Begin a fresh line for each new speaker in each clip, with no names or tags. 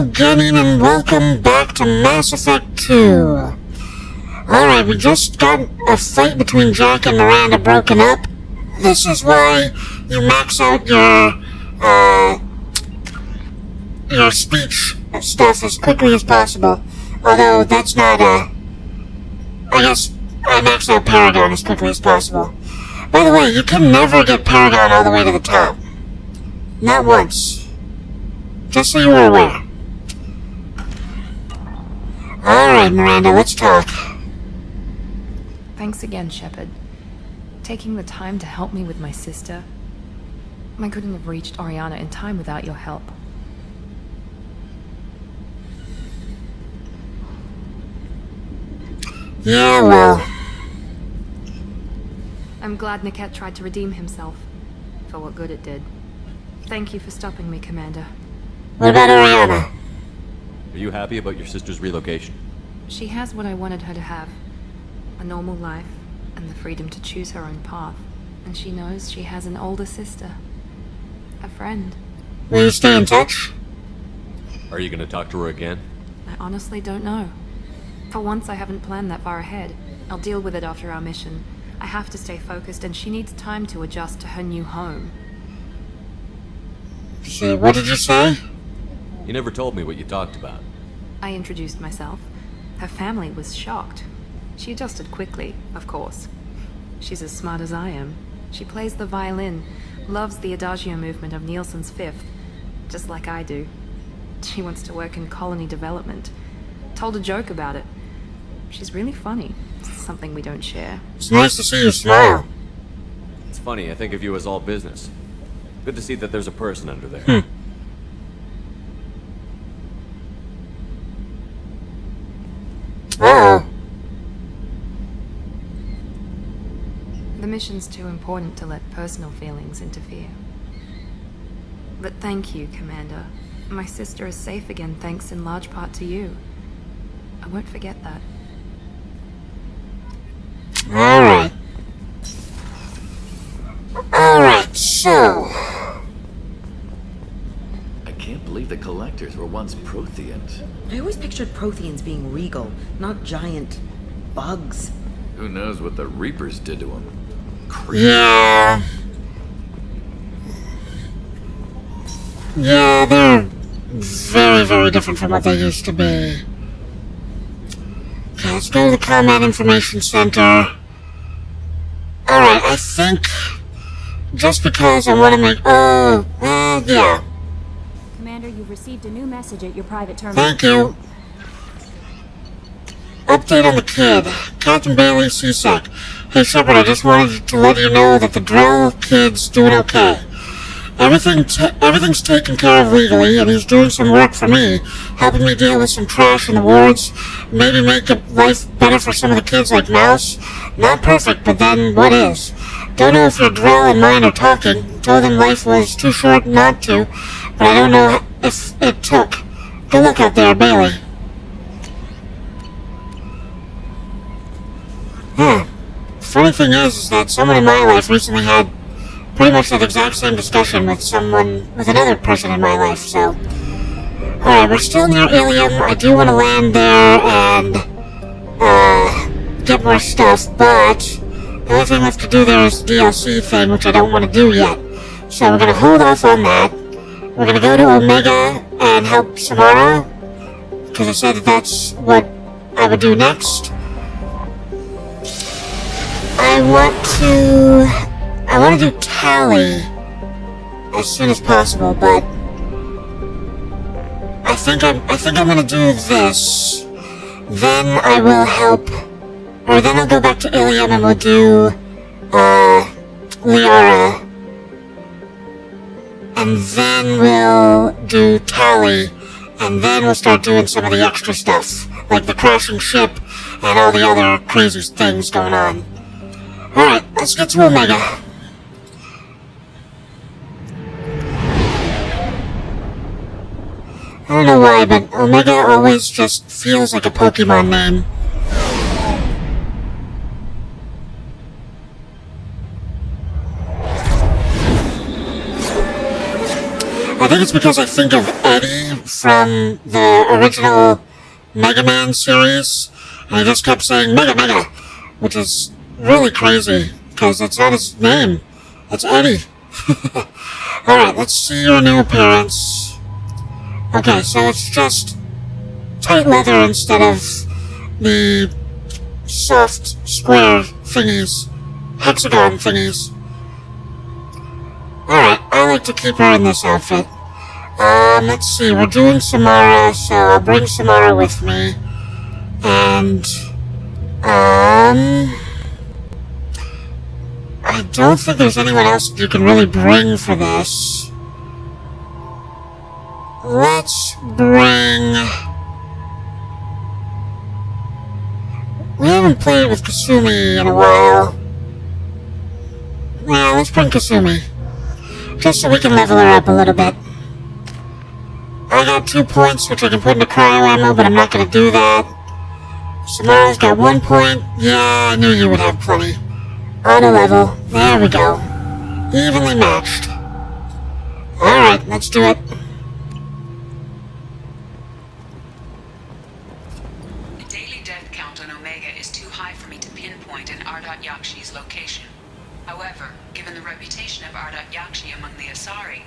again and welcome back to Mass Effect 2. Alright, we just got a fight between Jack and Miranda broken up. This is why you max out your speech stuff as quickly as possible. Although that's not, I guess I maxed out Paragon as quickly as possible. By the way, you can never get Paragon all the way to the top. Not once. Just so you are aware. Alright, Miranda, let's talk.
Thanks again, Shepard. Taking the time to help me with my sister. I couldn't have reached Oriana in time without your help.
Yeah, well...
I'm glad Niket tried to redeem himself. For what good it did. Thank you for stopping me, Commander.
What about Oriana?
Are you happy about your sister's relocation?
She has what I wanted her to have. A normal life, and the freedom to choose her own path. And she knows she has an older sister. A friend.
Will you stay in touch?
Are you gonna talk to her again?
I honestly don't know. For once, I haven't planned that far ahead. I'll deal with it after our mission. I have to stay focused, and she needs time to adjust to her new home.
See, what did you say?
You never told me what you talked about.
I introduced myself. Her family was shocked. She adjusted quickly, of course. She's as smart as I am. She plays the violin, loves the Adagio movement of Nielsen's Fifth, just like I do. She wants to work in colony development. Told a joke about it. She's really funny. It's something we don't share.
It's nice to see you smile.
It's funny, I think of you as all business. Good to see that there's a person under there.
Uh-oh.
The mission's too important to let personal feelings interfere. But thank you, Commander. My sister is safe again thanks in large part to you. I won't forget that.
Alright. Alright, so...
I can't believe the Collectors were once Protheans.
I always pictured Protheans being regal, not giant bugs.
Who knows what the Reapers did to them? Creepy.
Yeah, they're very, very different from what they used to be. Okay, let's go to the Combat Information Center. Alright, I think... just because I want to make... yeah.
Commander, you've received a new message at your private terminal.
Thank you. Update on the kid. Captain Bailey, CSEC. Hey Shepard, I just wanted to let you know that the Drell kid's doing okay. Everything's taken care of legally, and he's doing some work for me, helping me deal with some trash in the wards, maybe make life better for some of the kids like Mouse. Not perfect, but then what is? Don't know if your Drell and mine are talking. Told them life was too short not to, but I don't know if it took. Good luck out there, Bailey. Funny thing is that someone in my life recently had pretty much that exact same discussion with another person in my life, so... Alright, we're still near Ilium. I do want to land there and, get more stuff, but the only thing left to do there is the DLC thing, which I don't want to do yet. So we're gonna hold off on that. We're gonna go to Omega and help Samara, because I said that that's what I would do next. I want to do Tali as soon as possible, but I think I'm gonna do this. Then I will help, or then I'll go back to Ilium and we'll do Liara, and then we'll do Tali, and then we'll start doing some of the extra stuff, like the crashing ship and all the other crazy things going on. Alright, let's get to Omega. I don't know why, but Omega always just feels like a Pokemon name. I think it's because I think of Eddie from the original Mega Man series, and he just kept saying Mega Mega, which is really crazy, because that's not his name. That's Eddie. Alright, let's see your new appearance. Okay, so it's just tight leather instead of the soft square thingies, hexagon thingies. Alright, I like to keep her in this outfit. Let's see, we're doing Samara, so I'll bring Samara with me. And, I don't think there's anyone else you can really bring for this. Let's bring... We haven't played with Kasumi in a while. Yeah, let's bring Kasumi. Just so we can level her up a little bit. I got 2 points, which I can put into cryo ammo, but I'm not going to do that. Samara's got 1 point. Yeah, I knew you would have plenty. Auto level. There we go. Evenly matched. Alright, let's do it.
The daily death count on Omega is too high for me to pinpoint an Ardat Yakshi's location. However, given the reputation of Ardat Yakshi among the Asari,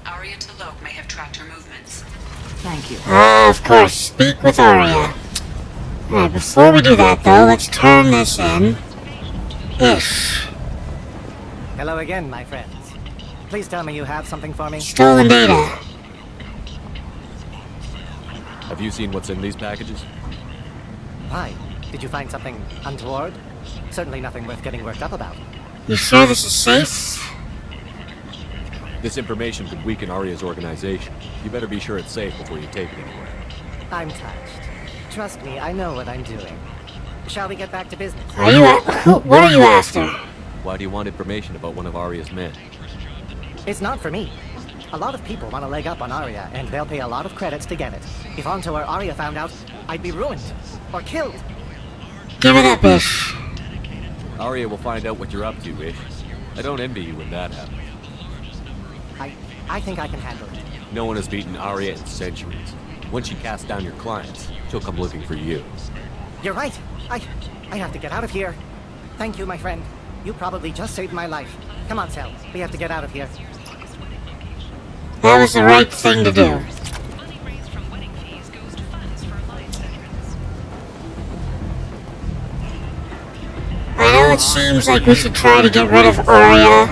Arya T'Loak may have tracked her movements.
Thank you.
Of course, speak with Arya. Alright, before we do that though, let's turn this in. Ish.
Hello again, my friends. Please tell me you have something for me.
Stolen data.
Have you seen what's in these packages?
Why? Did you find something untoward? Certainly nothing worth getting worked up about.
You sure this is safe?
This information could weaken Arya's organization. You better be sure it's safe before you take it anywhere.
I'm touched. Trust me, I know what I'm doing. Shall we get back to business?
Are you what are you after?
Why do you want information about one of Arya's men?
It's not for me. A lot of people want to leg up on Arya, and they'll pay a lot of credits to get it. If Anto or Arya found out, I'd be ruined. Or killed.
Give it up, Ish.
Arya will find out what you're up to, Ish. I don't envy you when that happens.
I think I can handle it.
No one has beaten Arya in centuries. Once you cast down your clients, she'll come looking for you.
You're right. I have to get out of here. Thank you, my friend. You probably just saved my life. Come on, Sel. We have to get out of here.
That was the right thing to do.
Money raised from wedding fees goes to funds for Alliance veterans.
I know it seems like we should try to get rid of Arya,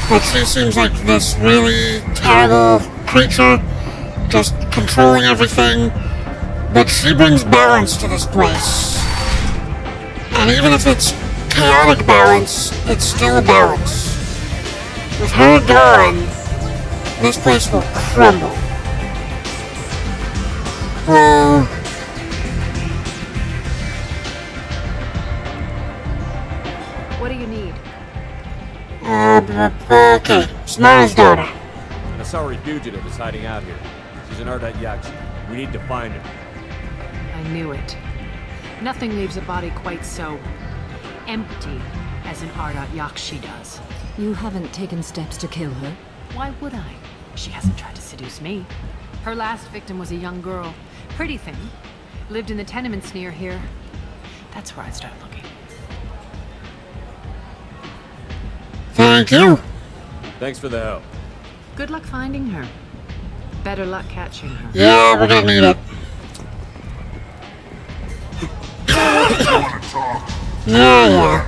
but she seems like this really terrible creature, just controlling everything, but she brings balance to this place. And even if it's chaotic balance, it's still a balance. With her gone, this place will crumble. Well...
What do you need?
Okay. Samara's daughter.
An Asari fugitive is hiding out here. She's an Ardat Yakshi. We need to find her.
I knew it. Nothing leaves a body quite so empty as an Ardat Yakshi does.
You haven't taken steps to kill her?
Why would I? She hasn't tried to seduce me. Her last victim was a young girl. Pretty thing. Lived in the tenements near here. That's where I'd start looking.
Thank you.
Thanks for the help.
Good luck finding her. Better luck catching her.
Yeah, we're gonna need it. Yeah.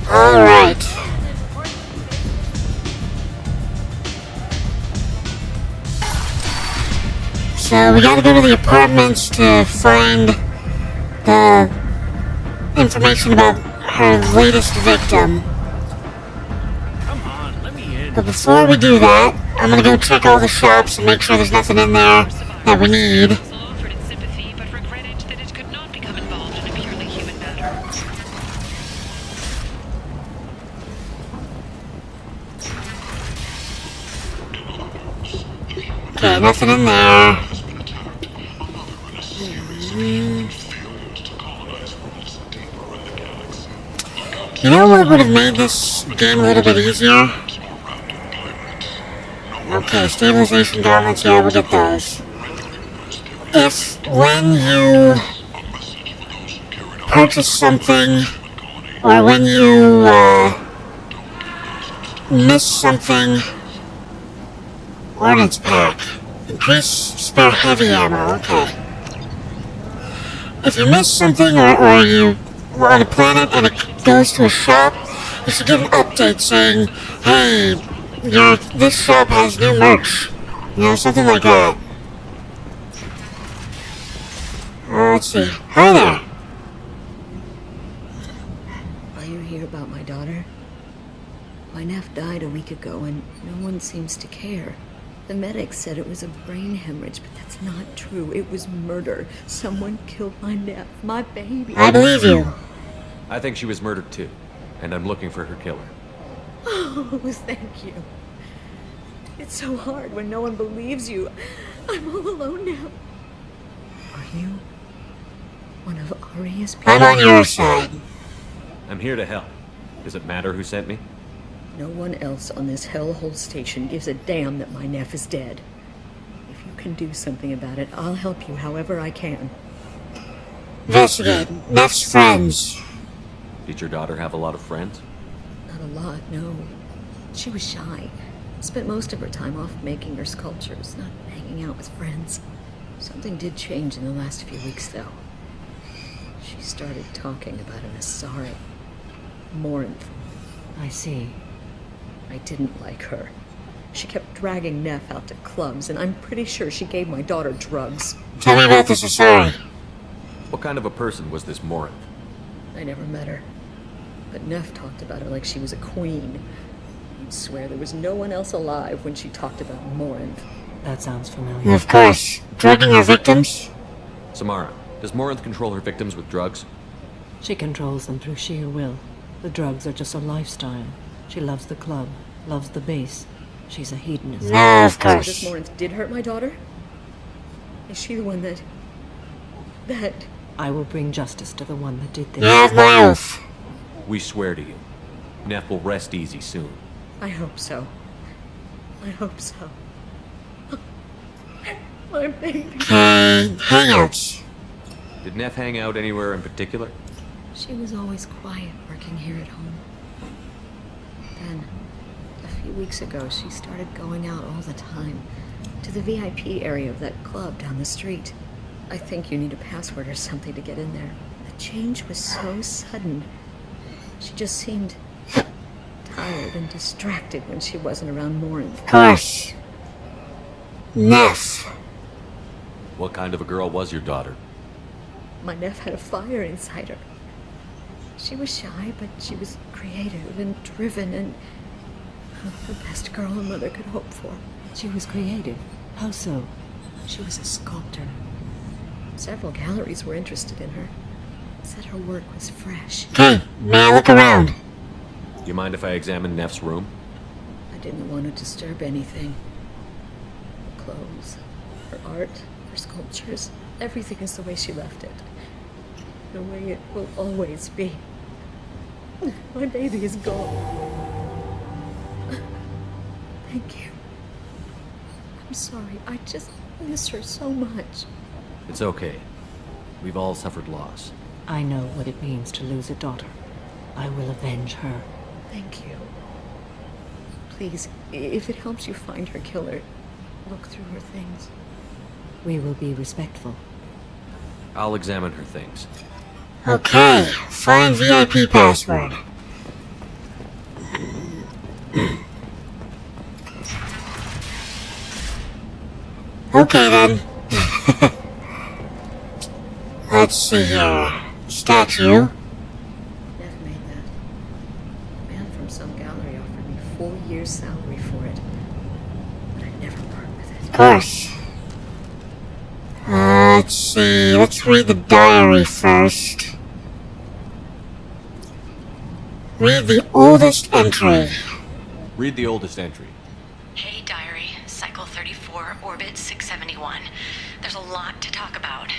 Alright. So we gotta go to the apartments to find the information about her latest victim. But before we do that, I'm gonna go check all the shops and make sure there's nothing in there that we need.
Offered its sympathy, but regretted that it could not become involved in a purely human matter.
Okay, nothing in there. You know what would have made this game a little bit easier? Okay, stabilization garments, yeah, we'll get those. If when you purchase something, or when you miss something, ordnance pack, increase spare heavy ammo, okay. If you miss something or you are on a planet and it goes to a shop, you should get an update saying, hey, this shop has new merch. You know, something like that. Let's see. Hi there.
Are you here about my daughter? My nephew died a week ago and no one seems to care. The medics said it was a brain hemorrhage, but that's not true. It was murder. Someone killed my nephew, my baby.
I believe you.
I think she was murdered too, and I'm looking for her killer.
Oh, thank you. It's so hard when no one believes you. I'm all alone now. Are you one of Aria's people?
I'm on your side.
I'm here to help. Does it matter who sent me?
No one else on this hellhole station gives a damn that my nephew is dead. If you can do something about it, I'll help you however I can.
Investigate. Neff's friends.
Did your daughter have a lot of friends?
Not a lot, no. She was shy. Spent most of her time off making her sculptures, not hanging out with friends. Something did change in the last few weeks, though. She started talking about an Asari. Morinth.
I see.
I didn't like her. She kept dragging Neff out to clubs, and I'm pretty sure she gave my daughter drugs.
Tell me about this Asari.
What kind of a person was this Morinth?
I never met her. But Neff talked about her like she was a queen. You'd swear there was no one else alive when she talked about Morinth.
That sounds familiar.
Of course. Drugging her victims?
Samara, does Morinth control her victims with drugs?
She controls them through sheer will. The drugs are just a lifestyle. She loves the club, loves the base. She's a hedonist.
No, of
So this
course.
Morinth did hurt my daughter? Is she the one that...
I will bring justice to the one that did this.
You have my oath.
We swear to you. Neff will rest easy soon.
I hope so. I hope so. My baby.
Okay, hangouts.
Did Neff hang out anywhere in particular?
She was always quiet working here at home. Then, a few weeks ago, she started going out all the time. To the VIP area of that club down the street. I think you need a password or something to get in there. The change was so sudden. She just seemed tired and distracted when she wasn't around Morinth.
Of course. Neff.
What kind of a girl was your daughter?
My nephew had a fire inside her. She was shy, but she was creative and driven and the best girl a mother could hope for.
She was creative. How so?
She was a sculptor. Several galleries were interested in her. Said her work was fresh.
Okay, may I look around?
You mind if I examine Neff's room?
I didn't want to disturb anything. Her clothes, her art, her sculptures, everything is the way she left it. The way it will always be. My baby is gone. Thank you. I'm sorry, I just miss her so much.
It's okay. We've all suffered loss.
I know what it means to lose a daughter. I will avenge her.
Thank you. Please, if it helps you find her killer, look through her things.
We will be respectful.
I'll examine her things.
Okay, find VIP password. Okay then. Let's see here. Statue.
Neff made that. A man from some gallery offered me 4 years' salary for it. But I'd never part with it.
Of course. Let's see. Let's read the diary first. Read the oldest entry.
Read the oldest entry.
Hey, diary. Cycle 34, orbit 671. There's a lot to talk about.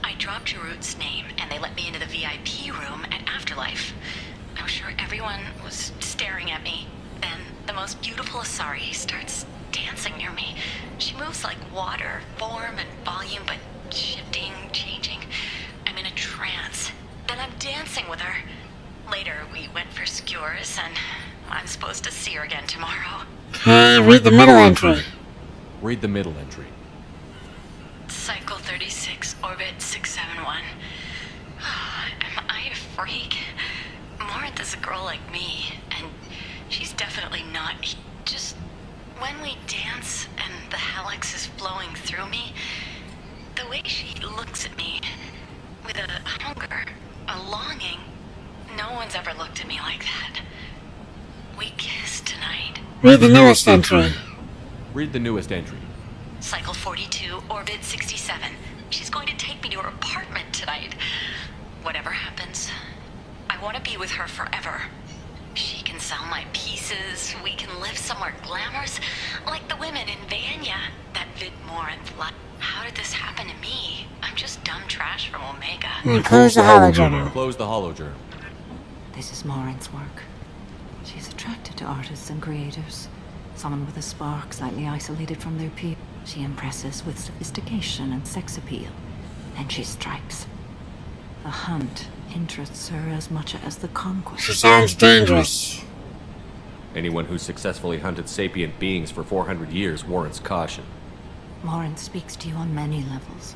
I dropped Jarut's name, and they let me into the VIP room at Afterlife. I was sure everyone was staring at me. Then the most beautiful Asari starts dancing moves like water, form and volume, but shifting, changing. I'm in a trance. Then I'm dancing with her. Later, we went for skewers, and I'm supposed to see her again tomorrow.
Okay, read the middle entry.
Read the middle entry.
Cycle 36, orbit 671. Am I a freak? Morinth is a girl like me, and she's definitely not. Just when we dance and the helix is flowing through me, the way she looks at me with a hunger, a longing, no one's ever looked at me like that. We kissed tonight.
Read the newest entry.
Read the newest entry.
Cycle 42, orbit 67. She's going to take me to her apartment tonight. Whatever happens, I want to be with her forever. She can sell my pieces. We can live somewhere glamorous, like the women in Vanya that Vid Morinth liked. How did this happen to me? I'm just dumb trash from Omega.
And close the holojournal.
Close the holojournal.
This is Morinth's work. She's attracted to artists and creators. Someone with a spark, slightly isolated from their peers. She impresses with sophistication and sex appeal. Then she strikes. The hunt interests her as much as the conquest.
She sounds dangerous.
Anyone who's successfully hunted sapient beings for 400 years warrants caution.
Morinth speaks to you on many levels.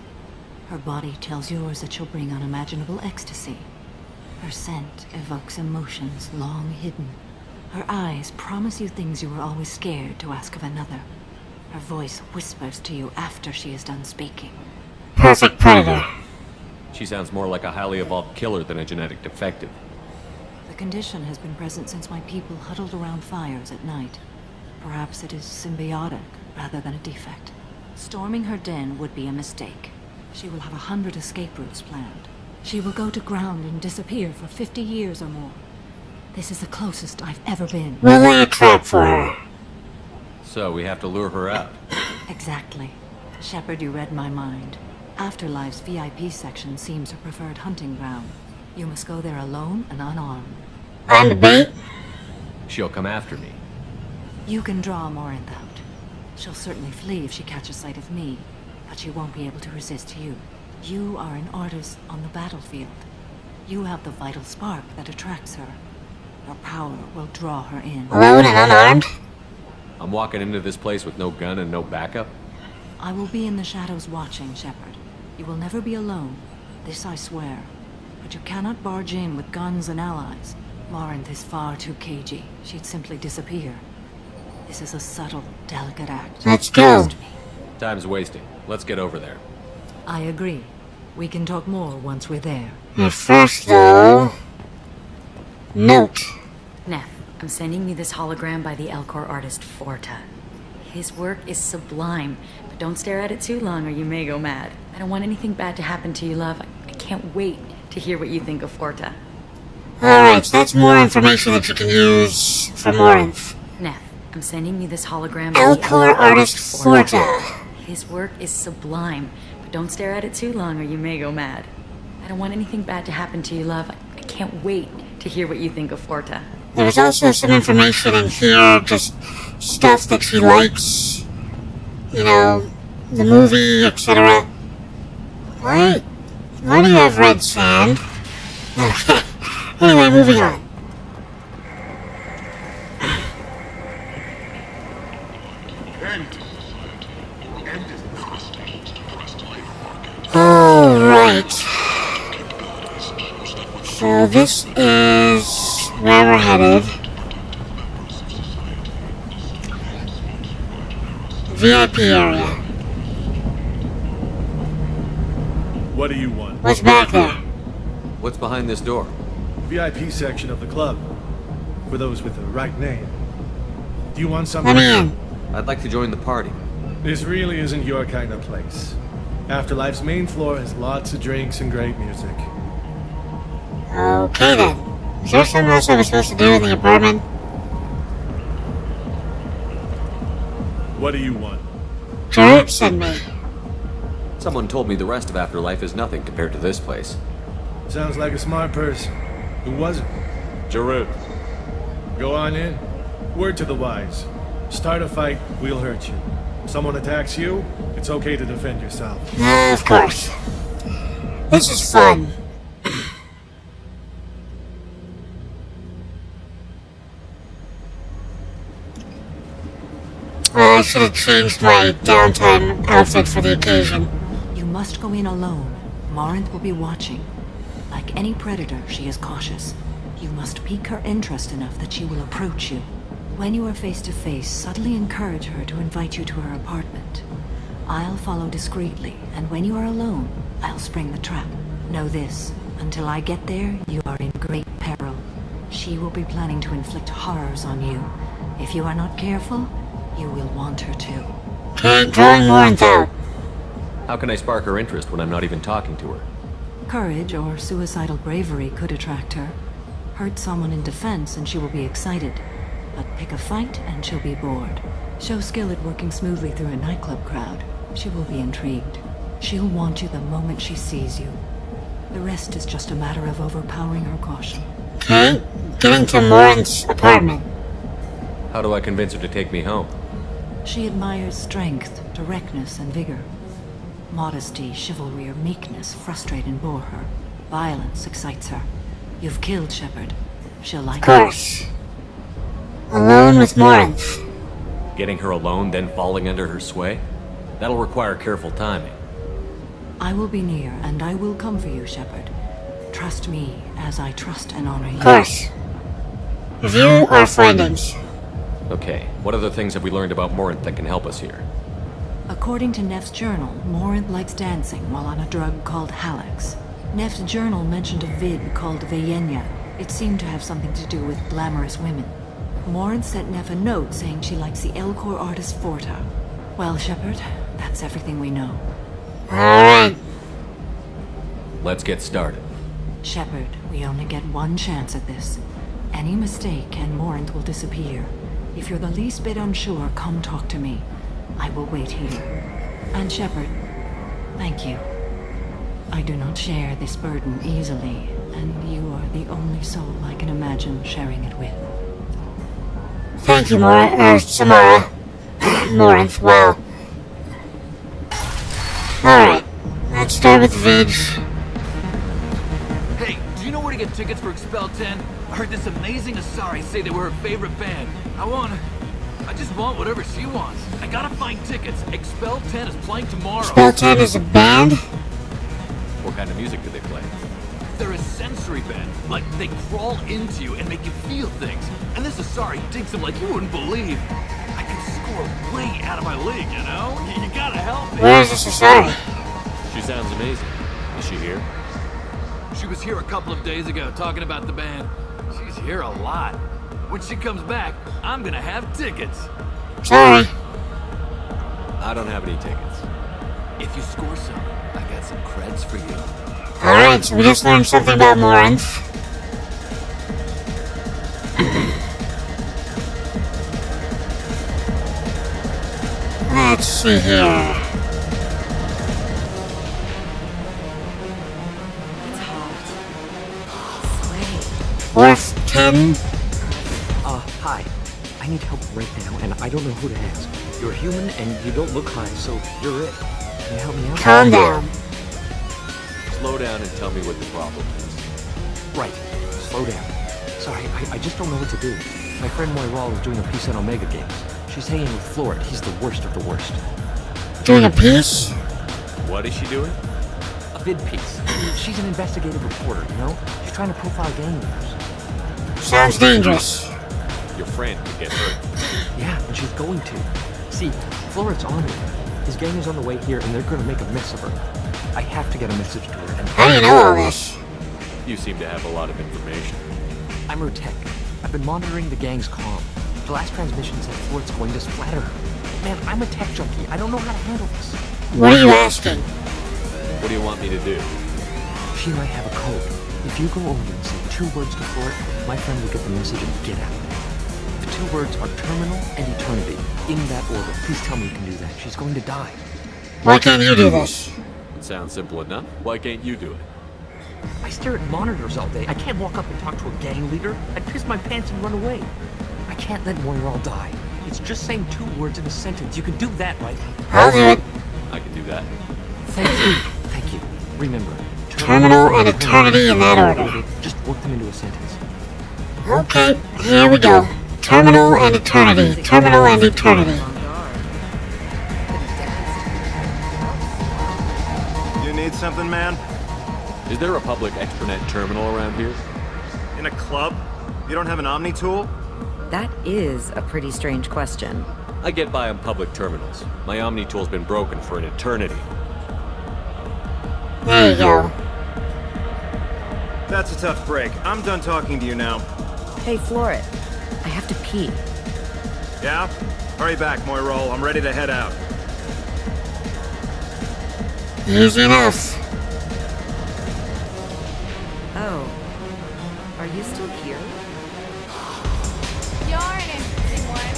Her body tells yours that she'll bring unimaginable ecstasy. Her scent evokes emotions long hidden. Her eyes promise you things you were always scared to ask of another. Her voice whispers to you after she is done speaking.
Perfect predator.
She sounds more like a highly evolved killer than a genetic defective.
The condition has been present since my people huddled around fires at night. Perhaps it is symbiotic rather than a defect. Storming her den would be a mistake. She will have 100 escape routes planned. She will go to ground and disappear for 50 years or more. This is the closest I've ever been.
We'll lay a trap for her.
So we have to lure her out.
Exactly. Shepard, you read my mind. Afterlife's VIP section seems her preferred hunting ground. You must go there alone and unarmed.
I'm the bait?
She'll come after me.
You can draw Morinth out. She'll certainly flee if she catches sight of me, but she won't be able to resist you. You are an artist on the battlefield. You have the vital spark that attracts her. Your power will draw her in.
Alone and unarmed?
I'm walking into this place with no gun and no backup?
I will be in the shadows watching, Shepard. You will never be alone. This I swear. But you cannot barge in with guns and allies. Morinth is far too cagey. She'd simply disappear. This is a subtle, delicate act.
Let's go.
Time's wasting. Let's get over there.
I agree. We can talk more once we're there.
But first, though... Note.
Neff, I'm sending you this hologram by the Elcor artist Forta. His work is sublime, but don't stare at it too long or you may go mad. I don't want anything bad to happen to you, love. I can't wait to hear what you think of Forta.
Alright, so that's more information that you can use for Morinth.
Neff, I'm sending you this hologram
by the Elcor artist Forta.
His work is sublime, but don't stare at it too long or you may go mad. I don't want anything bad to happen to you, love. I can't wait to hear what you think of Forta.
There's also some information in here, just stuff that she likes. You know, the movie, etc. Why do you have red sand? Okay. Anyway, moving on. Alright. So this is where we're headed. VIP area.
What do you want?
What's back there?
What's behind this door?
VIP section of the club. For those with the right name. Do you want something?
Let me in.
I'd like to join the party.
This really isn't your kind of place. Afterlife's main floor has lots of drinks and great music.
Okay then. Is there something else I was supposed to do in the apartment?
What do you want?
Jarrett sent me.
Someone told me the rest of Afterlife is nothing compared to this place.
Sounds like a smart person. Who was it?
Jarrett.
Go on in. Word to the wise. Start a fight, we'll hurt you. Someone attacks you, it's okay to defend yourself.
Of course. This is fun. I should have changed my downtime outfit for the occasion.
You must go in alone. Morinth will be watching. Like any predator, she is cautious. You must pique her interest enough that she will approach you. When you are face to face, subtly encourage her to invite you to her apartment. I'll follow discreetly, and when you are alone, I'll spring the trap. Know this, until I get there, you are in great peril. She will be planning to inflict horrors on you. If you are not careful, you will want her to.
Okay, drawing Morinth out.
How can I spark her interest when I'm not even talking to her?
Courage or suicidal bravery could attract her. Hurt someone in defense and she will be excited. But pick a fight and she'll be bored. Show skill at working smoothly through a nightclub crowd. She will be intrigued. She'll want you the moment she sees you. The rest is just a matter of overpowering her caution.
Okay, getting to Morinth's apartment.
How do I convince her to take me home?
She admires strength, directness, and vigor. Modesty, chivalry, or meekness frustrate and bore her. Violence excites her. You've killed Shepard. She'll like
Of course. Alone with Morinth.
Getting her alone, then falling under her sway? That'll require careful timing.
I will be near, and I will come for you, Shepard. Trust me, as I trust and honor you.
Of course. Review our findings.
Okay, what other things have we learned about Morinth that can help us here?
According to Neff's journal, Morinth likes dancing while on a drug called Halax. Neff's journal mentioned a vid called Vayenya. It seemed to have something to do with glamorous women. Morinth sent Neff a note saying she likes the Elcor artist Forta. Well, Shepard, that's everything we know.
Alright.
Let's get started.
Shepard, we only get one chance at this. Any mistake and Morinth will disappear. If you're the least bit unsure, come talk to me. I will wait here. And Shepard, thank you. I do not share this burden easily, and you are the only soul I can imagine sharing it with.
Thank you, Samara. Morinth, wow. Alright, let's start with Vidge.
Hey, do you know where to get tickets for Expel 10? I heard this amazing Asari say they were her favorite band. I just want whatever she wants. I gotta find tickets. Expel 10 is playing tomorrow.
Expel 10 is a band?
What kind of music do they play?
They're a sensory band. Like, they crawl into you and make you feel things. And this Asari digs them like you wouldn't believe. I can score way out of my league, you know? You gotta help me.
Where is this Asari?
She sounds amazing. Is she here?
She was here a couple of days ago talking about the band. She's here a lot. When she comes back, I'm gonna have tickets.
Sorry.
I don't have any tickets.
If you score some, I got some creds for you.
Alright, so we just learned something about Morinth. Let's see here.
It's hot.
Fourth 10.
Hi. I need help right now, and I don't know who to ask. You're human, and you don't look high, so you're it. Can you help me out?
Calm down.
Slow down and tell me what the problem is.
Right. Slow down. Sorry, I just don't know what to do. My friend Moira is doing a piece on Omega Games. She's hanging with Florid. He's the worst of the worst.
Doing a piece?
What is she doing?
A vid piece. She's an investigative reporter, you know? She's trying to profile gang leaders.
Sounds dangerous.
Your friend could get hurt.
Yeah, and she's going to. See, Florid's on her. His gang is on the way here, and they're going to make a mess of her. I have to get a message to her. And
how do you know all this?
You seem to have a lot of information.
I'm her tech. I've been monitoring the gang's comm. The last transmission said Florid's going to splatter her. Man, I'm a tech junkie. I don't know how to handle this.
What are you asking?
What do you want me to do?
She might have a code. If you go over and say 2 words to Florid, my friend will get the message and get out of there. The 2 words are terminal and eternity. In that order. Please tell me you can do that. She's going to die.
Why can't you do this?
It sounds simple enough. Why can't you do it?
I stare at monitors all day. I can't walk up and talk to a gang leader. I'd piss my pants and run away. I can't let Moira die. It's just saying 2 words in a sentence. You can do that, right?
I'll do it.
I can do that.
Thank you. Thank you. Remember,
Terminal and eternity in that order.
Just work them into a sentence.
Okay, here we go. Terminal and eternity. Terminal and eternity.
You need something, man?
Is there a public extranet terminal around here?
In a club? You don't have an Omni tool?
That is a pretty strange question.
I get by on public terminals. My Omni tool's been broken for an eternity.
There you go.
That's a tough break. I'm done talking to you now.
Hey, Floret. I have to pee.
Yeah? Hurry back, Moirol. I'm ready to head out.
Easy enough.
Oh. Are you still here?
You're an interesting one.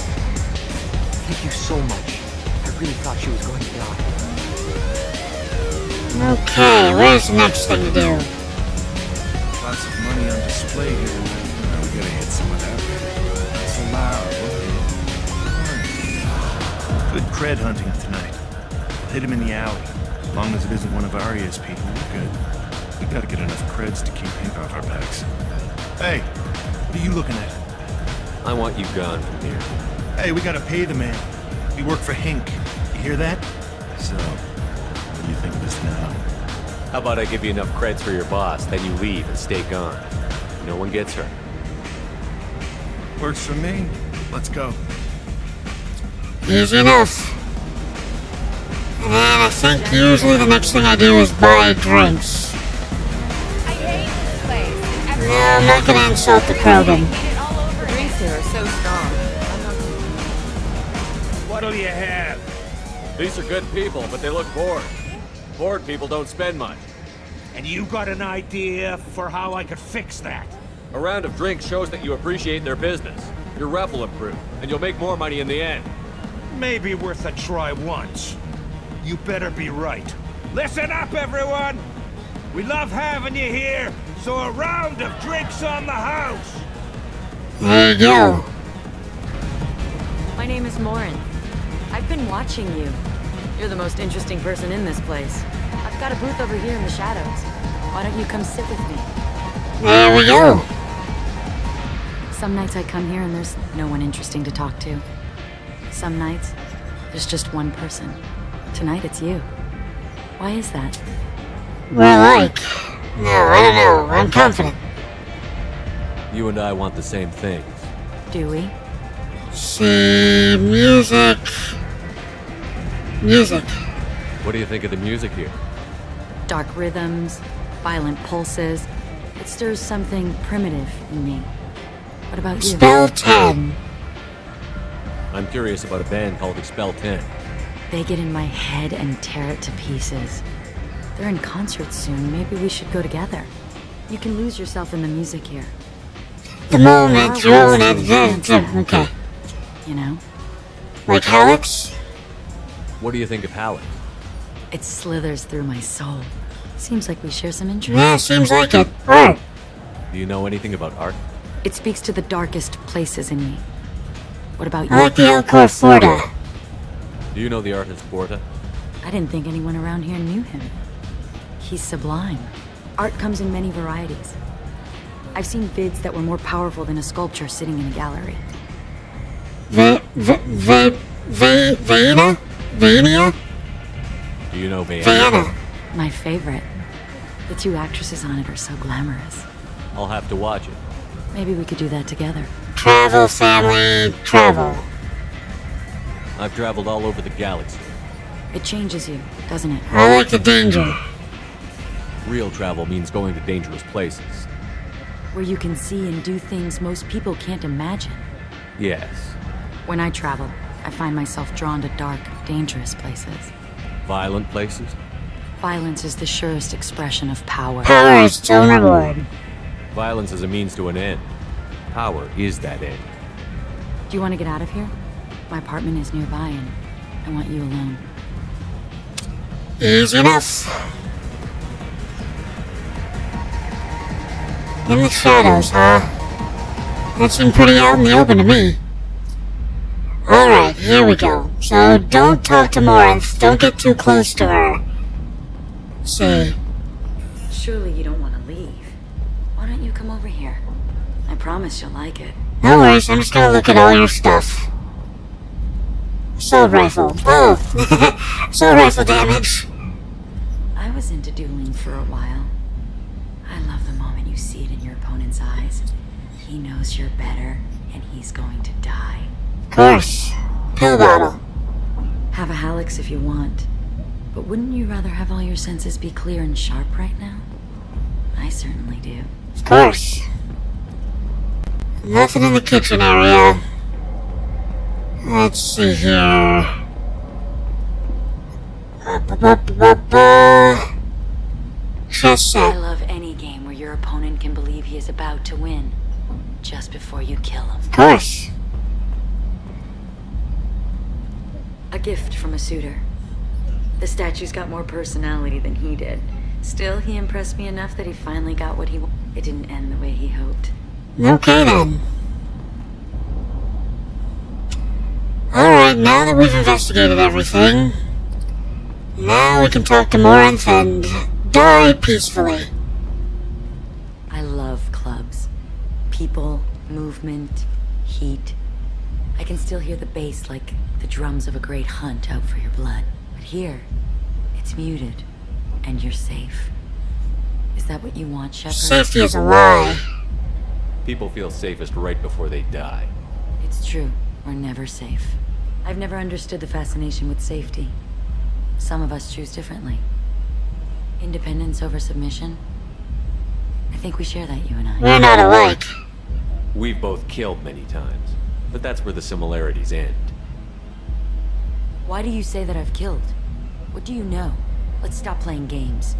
Thank you so much. I really thought she was going to die.
Okay, where's the next thing to do?
Lots of money on display here tonight. Now we gotta hit some of that. Not so loud. Good cred hunting tonight. Hit him in the alley. As long as it isn't one of Arya's people, we're good. We gotta get enough creds to keep Hink off our backs. Hey, what are you looking at?
I want you gone from here.
Hey, we gotta pay the man. We work for Hink. You hear that? So, what do you think of this now?
How about I give you enough creds for your boss, then you leave and stay gone. No one gets hurt.
Works for me. Let's go.
Easy enough. And then I think usually the next thing I do is buy drinks.
I hate this place.
No, I'm not gonna insult the Krogan.
The drinks here are so strong.
What'll you have?
These are good people, but they look bored. Bored people don't spend much.
And you got an idea for how I could fix that?
A round of drinks shows that you appreciate their business. Your rep will improve, and you'll make more money in the end.
Maybe worth a try once. You better be right. Listen up, everyone! We love having you here, so a round of drinks on the house!
There you go.
My name is Morinth. I've been watching you. You're the most interesting person in this place. I've got a booth over here in the shadows. Why don't you come sit with me?
There we go.
Some nights I come here and there's no one interesting to talk to. Some nights, there's just one person. Tonight it's you. Why is that?
Well, like... No, I don't know. I'm confident.
You and I want the same things.
Do we?
See... music... Music.
What do you think of the music here?
Dark rhythms, violent pulses. It stirs something primitive in me. What about you?
Expel 10.
I'm curious about a band called Expel 10.
They get in my head and tear it to pieces. They're in concert soon. Maybe we should go together. You can lose yourself in the music here.
The moment you own it... Okay.
You know?
Like Alex?
What do you think of Halleck?
It slithers through my soul. Seems like we share some interests.
Yeah, seems like it. Art.
Do you know anything about art?
It speaks to the darkest places in me. What about you?
I like the Elcor Forta.
Do you know the artist Borta?
I didn't think anyone around here knew him. He's sublime. Art comes in many varieties. I've seen vids that were more powerful than a sculpture sitting in a gallery.
Vania?
Do you know Vienna?
Vienna.
My favorite. The 2 actresses on it are so glamorous.
I'll have to watch it.
Maybe we could do that together.
Travel, family, travel.
I've traveled all over the galaxy.
It changes you, doesn't it?
I like the danger.
Real travel means going to dangerous places.
Where you can see and do things most people can't imagine.
Yes.
When I travel, I find myself drawn to dark, dangerous places.
Violent places?
Violence is the surest expression of power.
Power is its own reward.
Violence is a means to an end. Power is that end.
Do you want to get out of here? My apartment is nearby and I want you alone.
Easy enough. In the shadows, huh? That seemed pretty out in the open to me. Alright, here we go. So, don't talk to Morinth. Don't get too close to her. See.
Surely you don't want to leave. Why don't you come over here? I promise you'll like it.
No worries, I'm just gonna look at all your stuff. Assault rifle. Oh! Assault rifle damage.
I was into dueling for a while. I love the moment you see it in your opponent's eyes. He knows you're better, and he's going to die.
Of course. Pill bottle.
Have a Halix if you want. But wouldn't you rather have all your senses be clear and sharp right now? I certainly do.
Of course. Nothing in the kitchen area. Let's see here. Chess set.
I love any game where your opponent can believe he is about to win, just before you kill him.
Of course.
A gift from a suitor. The statue's got more personality than he did. Still, he impressed me enough that he finally got what he wanted. It didn't end the way he hoped.
Okay then. Alright, now that we've investigated everything, now we can talk to Morinth and die peacefully.
I love clubs. People, movement, heat. I can still hear the bass like the drums of a great hunt out for your blood. But here, it's muted, and you're safe. Is that what you want, Shepard?
Safety is a lie.
People feel safest right before they die.
It's true. We're never safe. I've never understood the fascination with safety. Some of us choose differently. Independence over submission. I think we share that, you and I.
We're not alike.
We've both killed many times, but that's where the similarities end.
Why do you say that I've killed? What do you know? Let's stop playing games.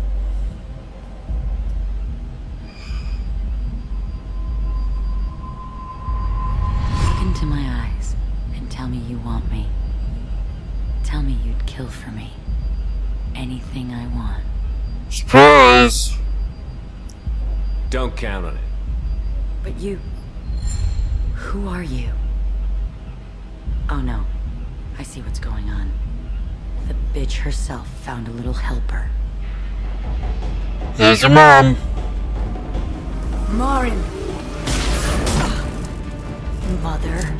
Look into my eyes and tell me you want me. Tell me you'd kill for me. Anything I want.
Surprise!
Don't count on it.
But you... Who are you? Oh no. I see what's going on. The bitch herself found a little helper.
Here's your mom.
Morinth. Mother.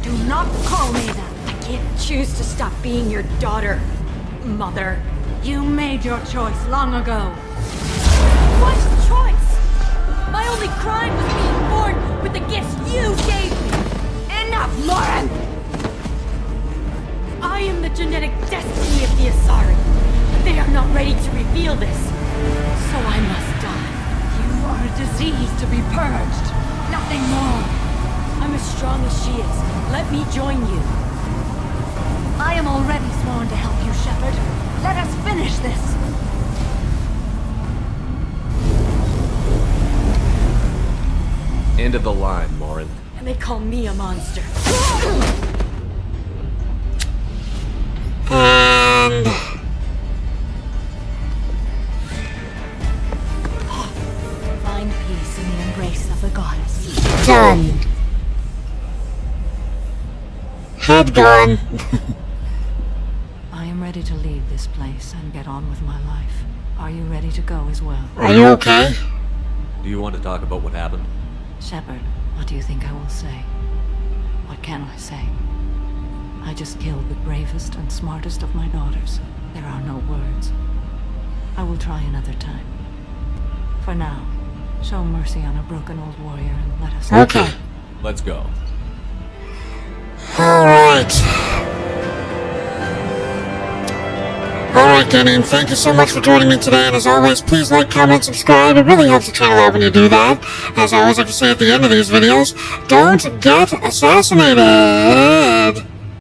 Do not call me that. I can't choose to stop being your daughter. Mother.
You made your choice long ago.
What choice? My only crime was being born with the gifts you gave me. Enough, Morinth! I am the genetic destiny of the Asari. They are not ready to reveal this. So I must die.
You are a disease to be purged. Nothing more.
I'm as strong as she is. Let me join you.
I am already sworn to help you, Shepard. Let us finish this.
End of the line, Morinth.
And they call me a monster.
And...
Find peace in the embrace of the goddess.
Done. Head gone.
I am ready to leave this place and get on with my life. Are you ready to go as well?
Are you okay?
Do you want to talk about what happened?
Shepard, what do you think I will say? What can I say? I just killed the bravest and smartest of my daughters. There are no words. I will try another time. For now, show mercy on a broken old warrior and let us...
Okay.
Let's go.
Alright. Alright, Kenny, thank you so much for joining me today, and as always, please like, comment, subscribe. It really helps the channel out when you do that. As I always like to say at the end of these videos, don't get assassinated!